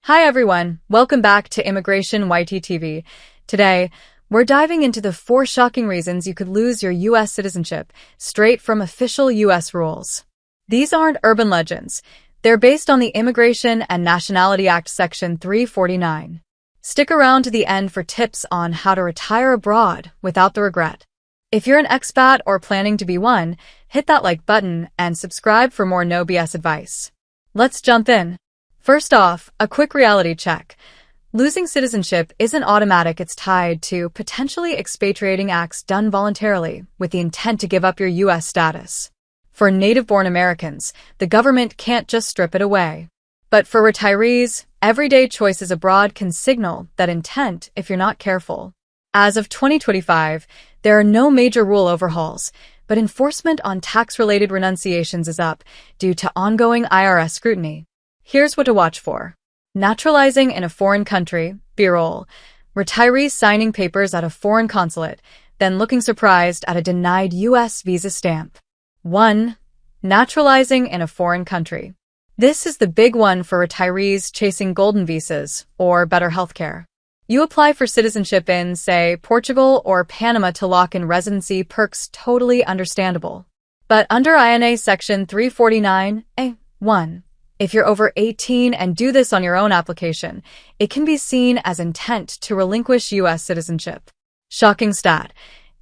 Hi everyone, welcome back to Immigration YT TV. Today, we're diving into the 4 shocking reasons you could lose your U.S. citizenship, straight from official U.S. rules. These aren't urban legends. They're based on the Immigration and Nationality Act Section 349. Stick around to the end for tips on how to retire abroad without the regret. If you're an expat or planning to be one, hit that like button and subscribe for more no BS advice. Let's jump in. First off, a quick reality check. Losing citizenship isn't automatic. It's tied to potentially expatriating acts done voluntarily with the intent to give up your U.S. status. For native-born Americans, the government can't just strip it away. But for retirees, everyday choices abroad can signal that intent if you're not careful. As of 2025, there are no major rule overhauls, but enforcement on tax-related renunciations is up due to ongoing IRS scrutiny. Here's what to watch for. Naturalizing in a foreign country, B-roll. Retirees signing papers at a foreign consulate, then looking surprised at a denied U.S. visa stamp. 1. Naturalizing in a foreign country. This is the big one for retirees chasing golden visas or better healthcare. You apply for citizenship in, say, Portugal or Panama to lock in residency perks, totally understandable. But under INA Section 349A(1), if you're over 18 and do this on your own application, it can be seen as intent to relinquish U.S. citizenship. Shocking stat.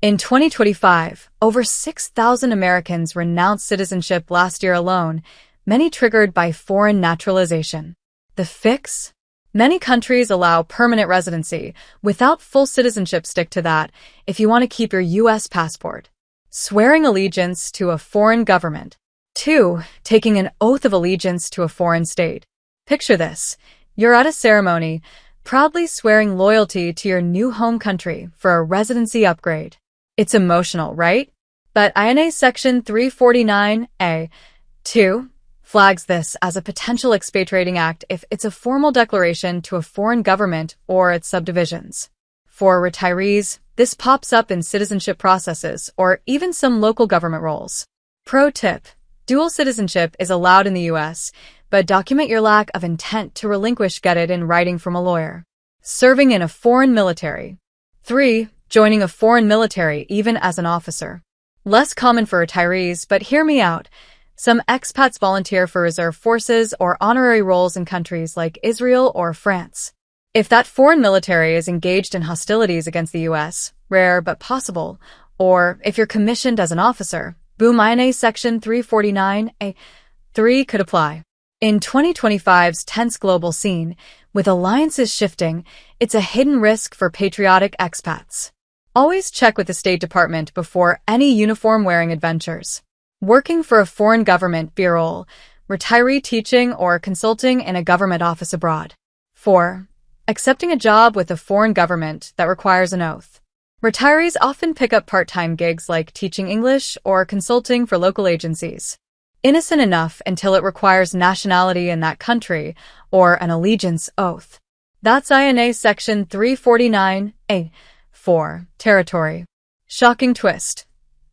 In 2025, over 6,000 Americans renounced citizenship last year alone, many triggered by foreign naturalization. The fix? Many countries allow permanent residency without full citizenship. Stick to that if you want to keep your U.S. passport. Swearing allegiance to a foreign government. 2. Taking an oath of allegiance to a foreign state. Picture this. You're at a ceremony, proudly swearing loyalty to your new home country for a residency upgrade. It's emotional, right? But INA Section 349A(2) flags this as a potential expatriating act if it's a formal declaration to a foreign government or its subdivisions. For retirees, this pops up in citizenship processes or even some local government roles. Pro tip. Dual citizenship is allowed in the U.S., but document your lack of intent to relinquish. Get it in writing from a lawyer. Serving in a foreign military. 3. Joining a foreign military even as an officer. Less common for retirees, but hear me out. Some expats volunteer for reserve forces or honorary roles in countries like Israel or France. If that foreign military is engaged in hostilities against the U.S., rare but possible, or if you're commissioned as an officer, boom, INA Section 349A(3) could apply. In 2025's tense global scene, with alliances shifting, it's a hidden risk for patriotic expats. Always check with the State Department before any uniform-wearing adventures. Working for a foreign government, B-roll, retiree teaching or consulting in a government office abroad. 4. Accepting a job with a foreign government that requires an oath. Retirees often pick up part-time gigs like teaching English or consulting for local agencies. Innocent enough until it requires nationality in that country or an allegiance oath. That's INA Section 349A(4) territory. Shocking twist.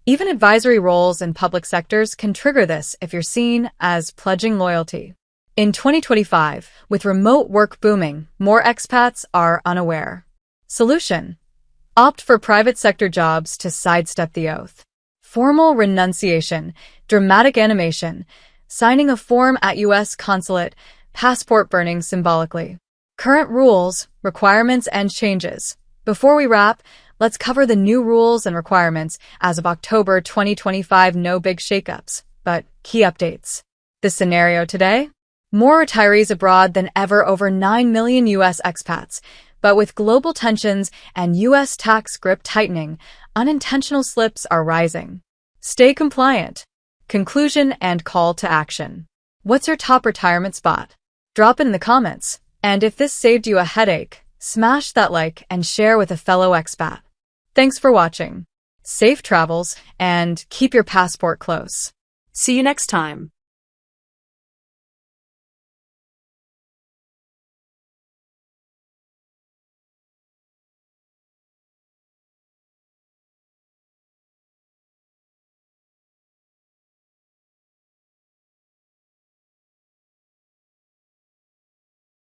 Even advisory roles in public sectors can trigger this if you're seen as pledging loyalty. In 2025, with remote work booming, more expats are unaware. Solution. Opt for private sector jobs to sidestep the oath. Formal renunciation, dramatic animation, signing a form at U.S. consulate, passport burning symbolically. Current rules, requirements, and changes. Before we wrap, let's cover the new rules and requirements as of October 2025. No big shakeups, but key updates. The scenario today? More retirees abroad than ever, over 9 million U.S. expats. But with global tensions and U.S. tax grip tightening, unintentional slips are rising. Stay compliant. Conclusion and call to action. What's your top retirement spot? Drop it in the comments. And if this saved you a headache, smash that like and share with a fellow expat. Thanks for watching. Safe travels and keep your passport close. See you next time.